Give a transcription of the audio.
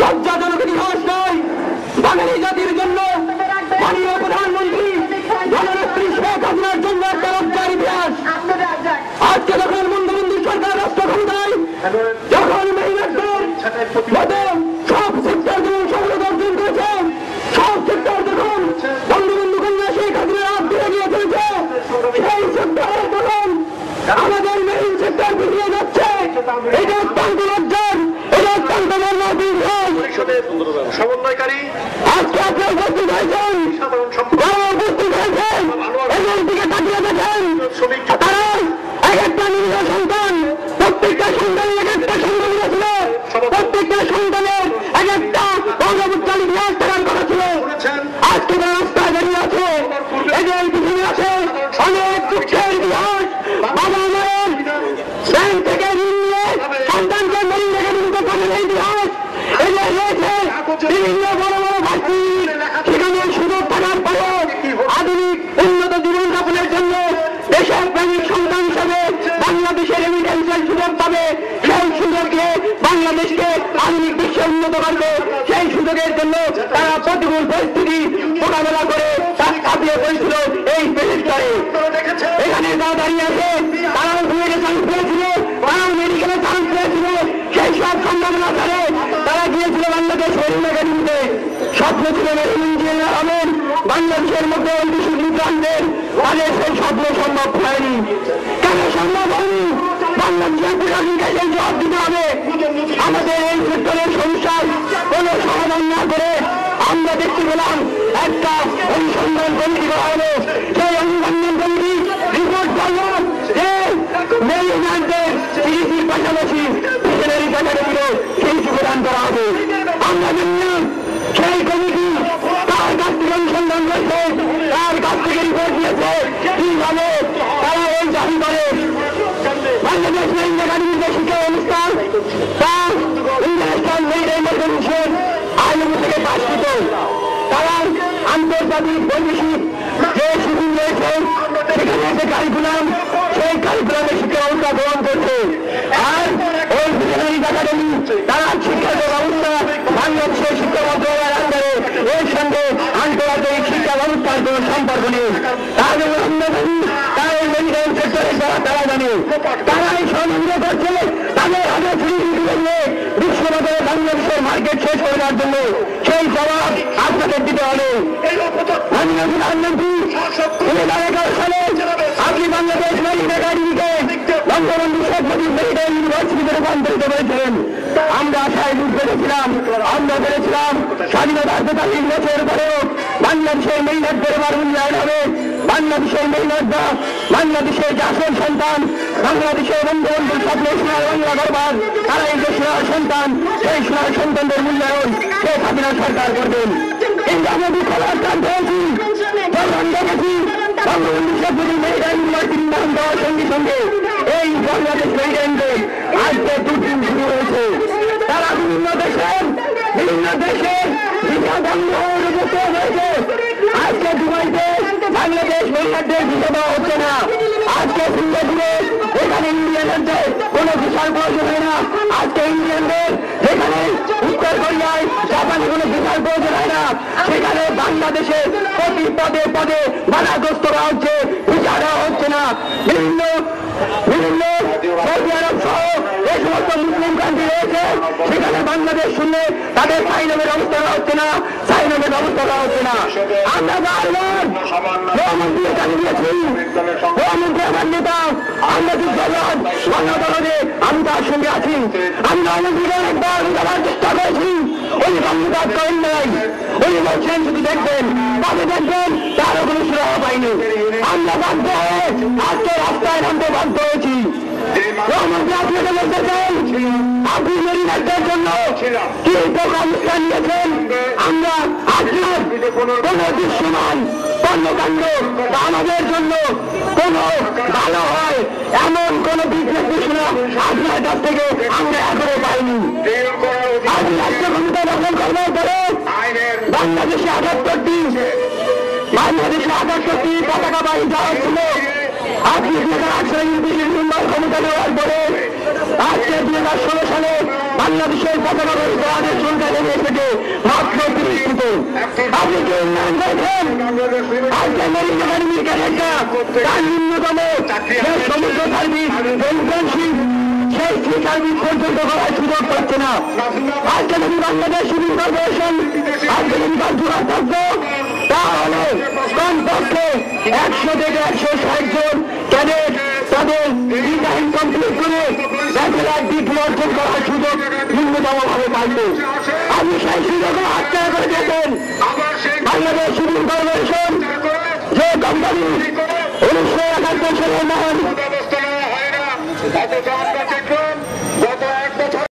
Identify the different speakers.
Speaker 1: লজ্জাজনক ইতিহাস নয় বাঙালি জাতির জন্য মাননীয় প্রধানমন্ত্রী জননেত্রী শেখ হাসিনার জন্য একটা লজ্জার ইতিহাস। আজকে যখন বঙ্গবন্ধু সরকার রাষ্ট্র ক্ষমতায়, যখন মেরিনারদের মতো সব সেক্টর যেমন সফলতা অর্জন করেছে, সব সেক্টর যখন বঙ্গবন্ধু কন্যা শেখ হাসিনার হাত ধরে গিয়ে চলেছে, সেই সেক্টরে যখন আমাদের মেরিন সেক্টর পিছিয়ে যাচ্ছে, এটা অত্যন্ত লজ্জার, এটা অত্যন্ত মর্মান্তিক ইতিহাস।
Speaker 2: সমন্বয়কারী
Speaker 1: আজকে আপনি উপস্থিত হয়েছেন, যারা উপস্থিত হয়েছেন এদের দিকে তাকিয়ে দেখেন, তারা এক একটা নিরীহ সন্তান, প্রত্যেকটা সন্তানের এক একটা সন্তান ছিল, প্রত্যেকটা সন্তানের এক একটা গৌরবোজ্জ্বল ইতিহাস থাকার কথা ছিল। আজকে তারা রাস্তায় দাঁড়িয়ে আছে, এদের পিছনে আছে অনেক দুঃখের ইতিহাস। বাবা মায়ের ব্যাংক থেকে ঋণ নিয়ে সন্তানকে মেরিন রেখে দিতে পারেন ইতিহাস। এদের রয়েছে বিভিন্ন বড় বড় ভাষী, সেখানে সুযোগ থাকার পরেও আধুনিক উন্নত জীবনযাপনের জন্য দেশের প্রেমিক সন্তান হিসাবে বাংলাদেশের রেমিটেন্সের সুযোগ পাবে, সেই সুযোগে বাংলাদেশকে আধুনিক বিশ্বে উন্নত করবে। সেই সুযোগের জন্য তারা প্রতিকূল পরিস্থিতি মোকাবেলা করে তা কাটিয়ে পড়েছিল এই পেশারে। এখানে যারা দাঁড়িয়ে আছে তারাও ঘুরে চান্স পেয়েছিল, তারাও মেডিকেলে চান্স পেয়েছিল, সেই সব সম্ভাবনা ছাড়ে তারা গিয়েছিল বাংলাদেশ মেরিন একাডেমিতে। স্বপ্ন ছিল মেরিন ইঞ্জিনিয়ার হবেন, বাংলাদেশের মধ্যে অন্তিশুদ্ধি প্রান্তের, তাদের সেই স্বপ্ন সম্ভব হয়নি। কেন সম্ভব হয়নি? বাংলাদেশের প্রশাসনকে সেই জবাব দিতে হবে। আমাদের এই সেক্টরের সমস্যার কোনো সমাধান না করে আমরা দেখতে পেলাম একটা অনুসন্ধান কমিটি করা হলো। সেই অনুসন্ধান কমিটি রিপোর্ট করল যে মেরিনারদের চিকিৎসার পাশাপাশি মিশনারি একাডেমিরও সেই প্রদান করা হবে। আমরা জানলাম সেই কমিটি তার কাছ থেকে অনুসন্ধান করেছে, তার কাছ থেকে রিপোর্ট দিয়েছে কিভাবে তারা এই দাবি করে বাংলাদেশ মেরিন একাডেমিতে শিক্ষা অনুষ্ঠান তা ইন্টারন্যাশনাল মেরিটাইম অর্গানাইজেশন আইএমও থেকে পাশকৃত। তারা আন্তর্জাতিক বৈদেশিক যে সুযোগ রয়েছে সেখানে যে কারিকুলাম, সেই কারিকুলামে শিক্ষা ব্যবস্থা গ্রহণ করছে। আর ওই মিশনারি একাডেমি তারা শিক্ষা ব্যবস্থা বাংলাদেশের শিক্ষা মন্ত্রণালয়ের আন্ডারে, এর সঙ্গে আন্তর্জাতিক শিক্ষা ব্যবস্থার কোন সম্পর্ক নেই। তাদের আমরা জানি, তারা এই মেডিকেল সেক্টরে যারা তারা জানে, তারা এই সহযোগিতা করছে তাদের হাতে ছুরি দিয়ে বিশ্ববাজারে বাংলাদেশের মার্কেট শেষ করে দেওয়ার জন্য। সেই জবাব আপনাদের দিতে হবে। প্রধানমন্ত্রী 2011 সালে আপনি বাংলাদেশ মেরিন একাডেমিকে বঙ্গবন্ধু শেখ মুজিব মেরিটাইম ইউনিভার্সিটিতে রূপান্তরিত করেছিলেন। আমরা আশায় বুঝ পেরেছিলাম, আমরা পেরেছিলাম স্বাধীনতার 43 বছর পরেও বাংলাদেশের মেরিনারদের এবার মূল্যায়ন হবে। বাংলাদেশের মেরিনাররা বাংলাদেশের যে আসল সন্তান, বাংলাদেশের বঙ্গবন্ধুর স্বপ্ন সোনার বাংলা দরবার, তারা এই যে সোনার সন্তান, সেই সোনার সন্তানদের মূল্যায়ন শেখ হাসিনা সরকার করবেন। কিন্তু আমরা দুঃখের কাজ হয়েছি, যখন দেখেছি বঙ্গবন্ধু শেখ মুজিব মেরিটাইম ইউনিভার্সিটির নাম দেওয়ার সঙ্গে সঙ্গে এই বাংলাদেশ মেরিটাইমদের আজকে দুদিন শুরু হয়েছে। তারা বিভিন্ন দেশের ভিসা বন্ধ হয়েছে। আজকে দুবাইতে বাংলাদেশ মেরিনারদের ভিসা দেওয়া হচ্ছে না। আজকে সিঙ্গাপুরে এখানে ইন্ডিয়ানদের কোনো ভিসার প্রয়োজন হয় না। আজকে ইন্ডিয়ানদের যেখানে উত্তর কোরিয়ায় জাপানে কোনো ভিসার প্রয়োজন হয় না, সেখানে বাংলাদেশে প্রতি পদে পদে বাধাগ্রস্ত করা হচ্ছে, ভিসা দেওয়া হচ্ছে না। বিভিন্ন সৌদি আরব সহ এই সমস্ত মুসলিম কান্ট্রি রয়েছে, সেখানে বাংলাদেশ শুনলে তাদের সাইনের ব্যবস্থা করা হচ্ছে না, সাইনের ব্যবস্থা করা হচ্ছে না। আমরা বারবার গৃহমন্ত্রীর কাছে দিয়েছি, গৃহমন্ত্রী আমার নেতা, আমরা যুদ্ধরাজ গণতন্ত্রে আমি তার সঙ্গে আছি। আমি গৃহমন্ত্রীকে একবার দেওয়ার চেষ্টা করেছি, উনি কর্মকাজ করেন নাই। উনি বলছেন শুধু দেখবেন, কবে দেখবেন, তারও কোনো সুরাহ পাইনি। আমরা বাধ্য হয়ে আজকে রাস্তায় নামতে বাধ্য হয়েছি। গৃহমন্ত্রী আপনাকে বলতে চাই, আপনি মেরিনারদের জন্য কি কর্মসূচি নিয়েছেন? আমরা আপনার কোন দৃশ্যমান কর্মকাণ্ড আমাদের জন্য কোন ভালো হয় এমন কোন বিশেষ ঘোষণা আপনার কাছ থেকে আমরা এখনো পাইনি। আপনি রাষ্ট্র ক্ষমতা দখল করবার পরে বাংলাদেশে 78টি পতাকা বাহিনী যাওয়া ছিল। আপনি 2008 সালে ক্ষমতা নেওয়ার পরে আজকে 2016 সালে বাংলাদেশের পতাকা আমাদের চুলটা বেরিয়ে থেকে মাত্র 30 মিনিট। আপনি কি উন্নয়ন করেছেন? আজকে মেরিন একাডেমির ক্যাডেটরা তার ন্যূনতম সমুদ্র সার্ভিস ইন্টার্নশিপ সেই সি সার্ভিস পর্যন্ত করার সুযোগ পাচ্ছে না। আজকে যদি বাংলাদেশ সিভিল কর্পোরেশন আজকে যদি কার্যকর থাকতো তাহলে কমপক্ষে 100 থেকে 160 জন ক্যাডেট তাদের ডিজাইন কমপ্লিট করে ব্যাচেলার ডিগ্রি অর্জন করার সুযোগ ন্যূনতম ভাবে পাইত। আপনি সেই সুযোগে হাতছাড়া করে দিয়েছেন। বাংলাদেশ সিভিল কর্পোরেশন যে কোম্পানি 1971 সালে